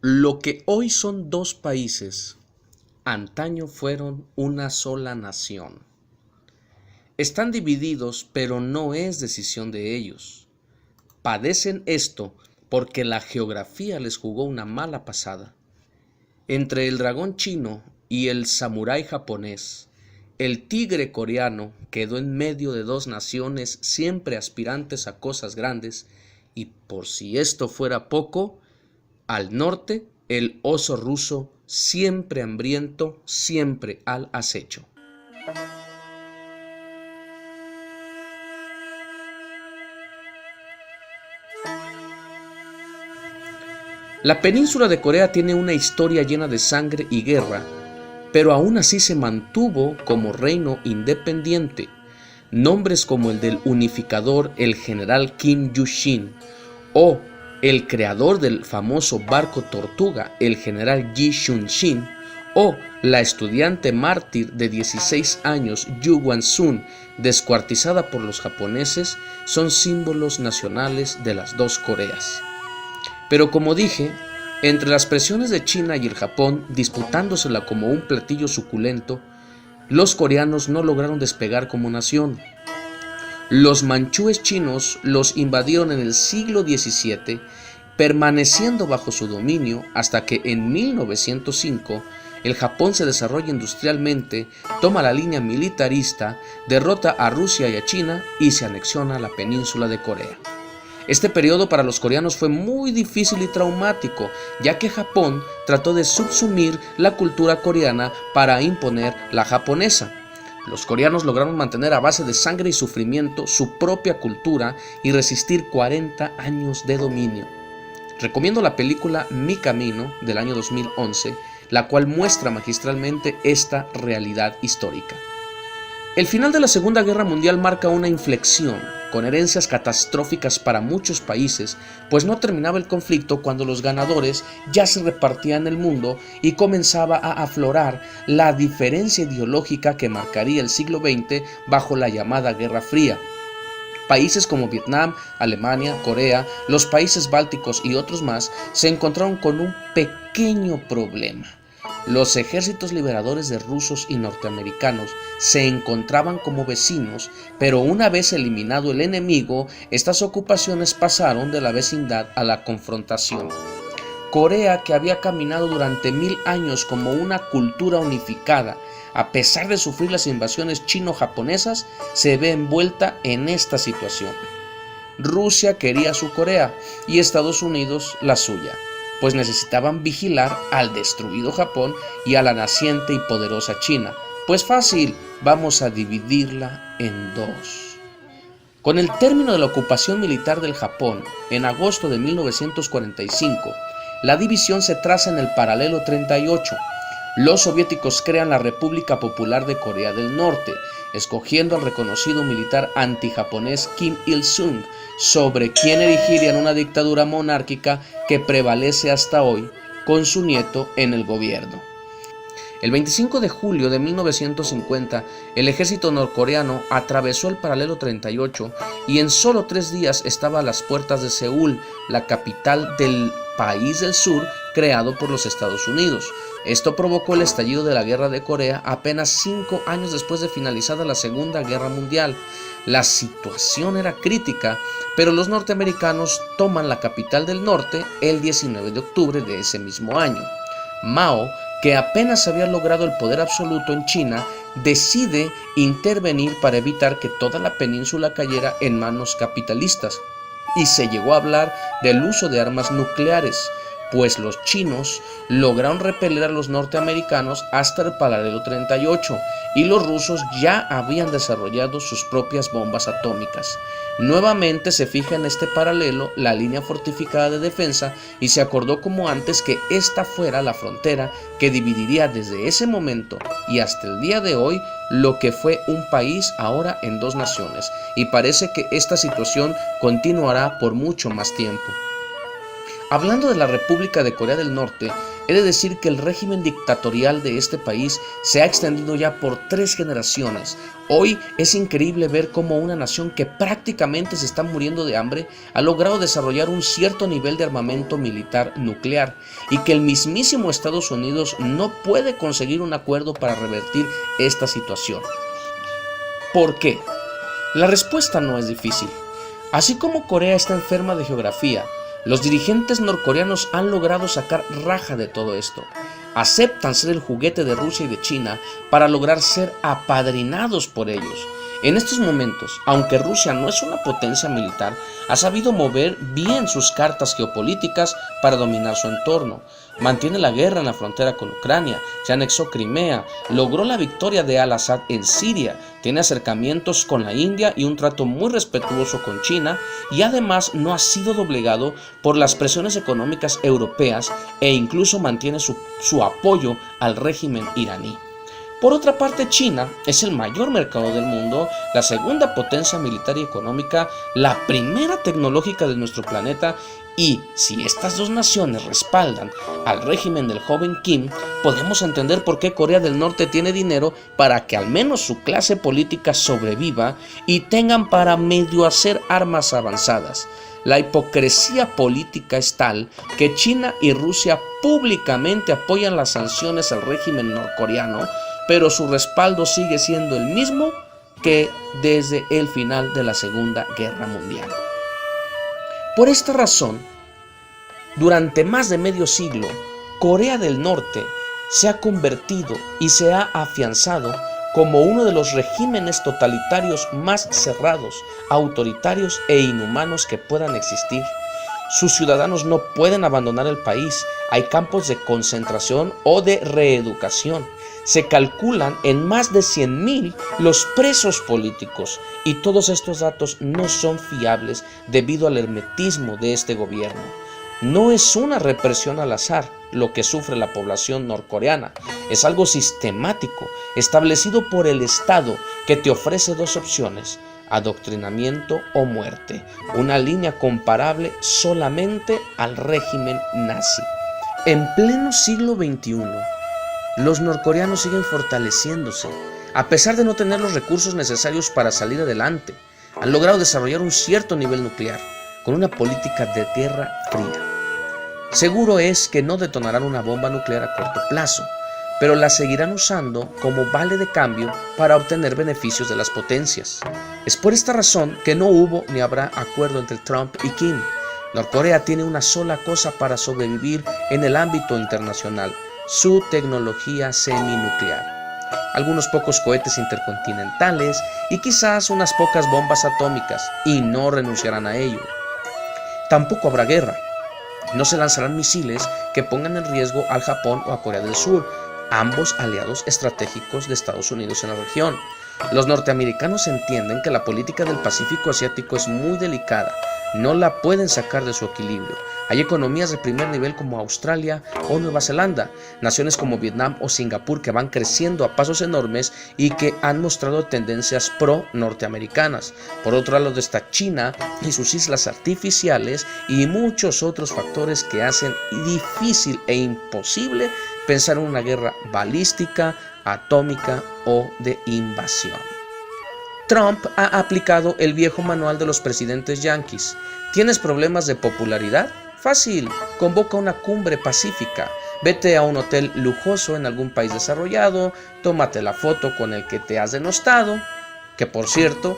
Lo que hoy son dos países, antaño fueron una sola nación. Están divididos, pero no es decisión de ellos. Padecen esto porque la geografía les jugó una mala pasada. Entre el dragón chino y el samurái japonés, el tigre coreano quedó en medio de dos naciones siempre aspirantes a cosas grandes, y por si esto fuera poco, al norte, el oso ruso, siempre hambriento, siempre al acecho. La península de Corea tiene una historia llena de sangre y guerra, pero aún así se mantuvo como reino independiente. Nombres como el del unificador, el general Kim Yu-shin, o el creador del famoso barco Tortuga, el general Yi Shun-shin, o la estudiante mártir de 16 años Yu Wan-sun, descuartizada por los japoneses, son símbolos nacionales de las dos Coreas. Pero como dije, entre las presiones de China y el Japón, disputándosela como un platillo suculento, los coreanos no lograron despegar como nación. Los manchúes chinos los invadieron en el siglo XVII, permaneciendo bajo su dominio hasta que en 1905 el Japón se desarrolla industrialmente, toma la línea militarista, derrota a Rusia y a China y se anexiona la península de Corea. Este periodo para los coreanos fue muy difícil y traumático, ya que Japón trató de subsumir la cultura coreana para imponer la japonesa. Los coreanos lograron mantener a base de sangre y sufrimiento su propia cultura y resistir 40 años de dominio. Recomiendo la película Mi Camino del año 2011, la cual muestra magistralmente esta realidad histórica. El final de la Segunda Guerra Mundial marca una inflexión, con herencias catastróficas para muchos países, pues no terminaba el conflicto cuando los ganadores ya se repartían el mundo y comenzaba a aflorar la diferencia ideológica que marcaría el siglo XX bajo la llamada Guerra Fría. Países como Vietnam, Alemania, Corea, los países bálticos y otros más se encontraron con un pequeño problema. Los ejércitos liberadores de rusos y norteamericanos se encontraban como vecinos, pero una vez eliminado el enemigo, estas ocupaciones pasaron de la vecindad a la confrontación. Corea, que había caminado durante 1000 años como una cultura unificada, a pesar de sufrir las invasiones chino-japonesas, se ve envuelta en esta situación. Rusia quería su Corea y Estados Unidos la suya, pues necesitaban vigilar al destruido Japón y a la naciente y poderosa China. Pues fácil, vamos a dividirla en dos. Con el término de la ocupación militar del Japón, en agosto de 1945, la división se traza en el paralelo 38. Los soviéticos crean la República Popular de Corea del Norte, escogiendo al reconocido militar antijaponés Kim Il-sung, sobre quien erigirían una dictadura monárquica que prevalece hasta hoy, con su nieto en el gobierno. El 25 de julio de 1950, el ejército norcoreano atravesó el paralelo 38 y en solo 3 días estaba a las puertas de Seúl, la capital del país del sur creado por los Estados Unidos. Esto provocó el estallido de la Guerra de Corea apenas 5 años después de finalizada la Segunda Guerra Mundial. La situación era crítica, pero los norteamericanos toman la capital del norte el 19 de octubre de ese mismo año. Mao, que apenas había logrado el poder absoluto en China, decide intervenir para evitar que toda la península cayera en manos capitalistas, y se llegó a hablar del uso de armas nucleares, pues los chinos lograron repeler a los norteamericanos hasta el paralelo 38 y los rusos ya habían desarrollado sus propias bombas atómicas. Nuevamente se fija en este paralelo la línea fortificada de defensa y se acordó como antes que esta fuera la frontera que dividiría desde ese momento y hasta el día de hoy lo que fue un país ahora en dos naciones, y parece que esta situación continuará por mucho más tiempo. Hablando de la República de Corea del Norte, He de decir que el régimen dictatorial de este país se ha extendido ya por 3 generaciones. Hoy es increíble ver cómo una nación que prácticamente se está muriendo de hambre ha logrado desarrollar un cierto nivel de armamento militar nuclear y que el mismísimo Estados Unidos no puede conseguir un acuerdo para revertir esta situación. ¿Por qué? La respuesta no es difícil. Así como Corea está enferma de geografía, los dirigentes norcoreanos han logrado sacar raja de todo esto. Aceptan ser el juguete de Rusia y de China para lograr ser apadrinados por ellos. En estos momentos, aunque Rusia no es una potencia militar, ha sabido mover bien sus cartas geopolíticas para dominar su entorno. Mantiene la guerra en la frontera con Ucrania, se anexó Crimea, logró la victoria de Al-Assad en Siria, tiene acercamientos con la India y un trato muy respetuoso con China, y además no ha sido doblegado por las presiones económicas europeas e incluso mantiene su apoyo al régimen iraní. Por otra parte, China es el mayor mercado del mundo, la segunda potencia militar y económica, la primera tecnológica de nuestro planeta, y si estas dos naciones respaldan al régimen del joven Kim, podemos entender por qué Corea del Norte tiene dinero para que al menos su clase política sobreviva y tengan para medio hacer armas avanzadas. La hipocresía política es tal que China y Rusia públicamente apoyan las sanciones al régimen norcoreano, pero su respaldo sigue siendo el mismo que desde el final de la Segunda Guerra Mundial. Por esta razón, durante más de medio siglo, Corea del Norte se ha convertido y se ha afianzado como uno de los regímenes totalitarios más cerrados, autoritarios e inhumanos que puedan existir. Sus ciudadanos no pueden abandonar el país, hay campos de concentración o de reeducación. Se calculan en más de 100,000 los presos políticos y todos estos datos no son fiables debido al hermetismo de este gobierno. No es una represión al azar lo que sufre la población norcoreana, es algo sistemático, establecido por el Estado que te ofrece 2 opciones, adoctrinamiento o muerte, una línea comparable solamente al régimen nazi. En pleno siglo XXI, los norcoreanos siguen fortaleciéndose, a pesar de no tener los recursos necesarios para salir adelante. Han logrado desarrollar un cierto nivel nuclear, con una política de guerra fría. Seguro es que no detonarán una bomba nuclear a corto plazo, pero la seguirán usando como vale de cambio para obtener beneficios de las potencias. Es por esta razón que no hubo ni habrá acuerdo entre Trump y Kim. Norcorea tiene una sola cosa para sobrevivir en el ámbito internacional: su tecnología seminuclear, algunos pocos cohetes intercontinentales y quizás unas pocas bombas atómicas, y no renunciarán a ello. Tampoco habrá guerra. No se lanzarán misiles que pongan en riesgo al Japón o a Corea del Sur, ambos aliados estratégicos de Estados Unidos en la región. Los norteamericanos entienden que la política del Pacífico Asiático es muy delicada, no la pueden sacar de su equilibrio. Hay economías de primer nivel como Australia o Nueva Zelanda, naciones como Vietnam o Singapur que van creciendo a pasos enormes y que han mostrado tendencias pro-norteamericanas. Por otro lado está China y sus islas artificiales y muchos otros factores que hacen difícil e imposible pensar en una guerra balística, atómica o de invasión. Trump ha aplicado el viejo manual de los presidentes yanquis. ¿Tienes problemas de popularidad? Fácil, convoca una cumbre pacífica, vete a un hotel lujoso en algún país desarrollado, tómate la foto con el que te has denostado, que por cierto,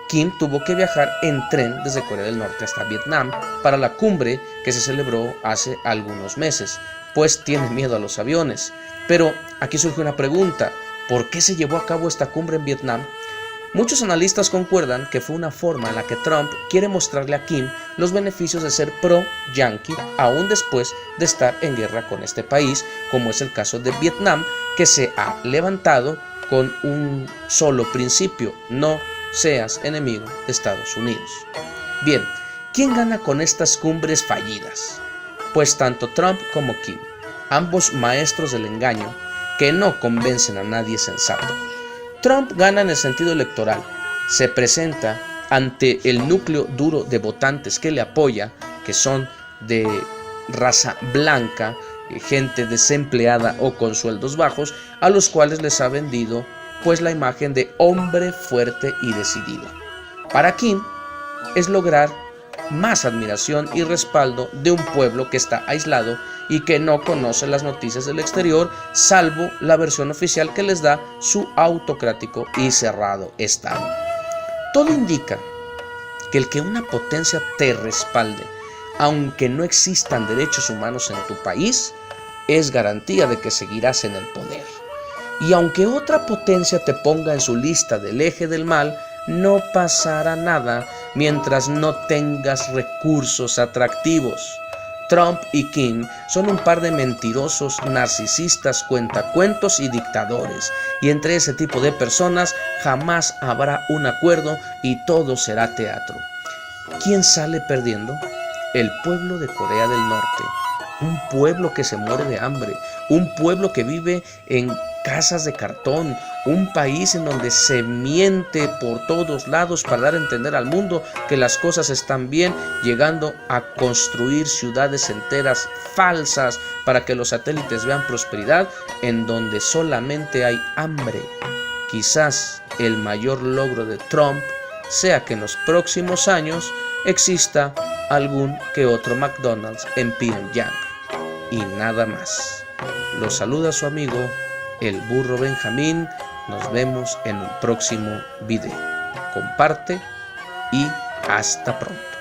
Kim tuvo que viajar en tren desde Corea del Norte hasta Vietnam para la cumbre que se celebró hace algunos meses, pues tiene miedo a los aviones. Pero aquí surge una pregunta: ¿por qué se llevó a cabo esta cumbre en Vietnam? Muchos analistas concuerdan que fue una forma en la que Trump quiere mostrarle a Kim los beneficios de ser pro-yanqui aún después de estar en guerra con este país, como es el caso de Vietnam, que se ha levantado con un solo principio: no seas enemigo de Estados Unidos. Bien, ¿quién gana con estas cumbres fallidas? Pues tanto Trump como Kim, ambos maestros del engaño que no convencen a nadie sensato. Trump gana en el sentido electoral, se presenta ante el núcleo duro de votantes que le apoya, que son de raza blanca, gente desempleada o con sueldos bajos, a los cuales les ha vendido pues la imagen de hombre fuerte y decidido. Para Kim es lograr más admiración y respaldo de un pueblo que está aislado y que no conoce las noticias del exterior, salvo la versión oficial que les da su autocrático y cerrado Estado. Todo indica que el que una potencia te respalde, aunque no existan derechos humanos en tu país, es garantía de que seguirás en el poder. Y aunque otra potencia te ponga en su lista del eje del mal, no pasará nada mientras no tengas recursos atractivos. Trump y Kim son un par de mentirosos, narcisistas, cuentacuentos y dictadores, y entre ese tipo de personas jamás habrá un acuerdo y todo será teatro. ¿Quién sale perdiendo? El pueblo de Corea del Norte, un pueblo que se muere de hambre, un pueblo que vive en casas de cartón, un país en donde se miente por todos lados para dar a entender al mundo que las cosas están bien, llegando a construir ciudades enteras falsas para que los satélites vean prosperidad, en donde solamente hay hambre. Quizás el mayor logro de Trump sea que en los próximos años exista algún que otro McDonald's en Pyongyang y nada más. Los saluda su amigo el Burro Benjamín. Nos vemos en un próximo video. Comparte y hasta pronto.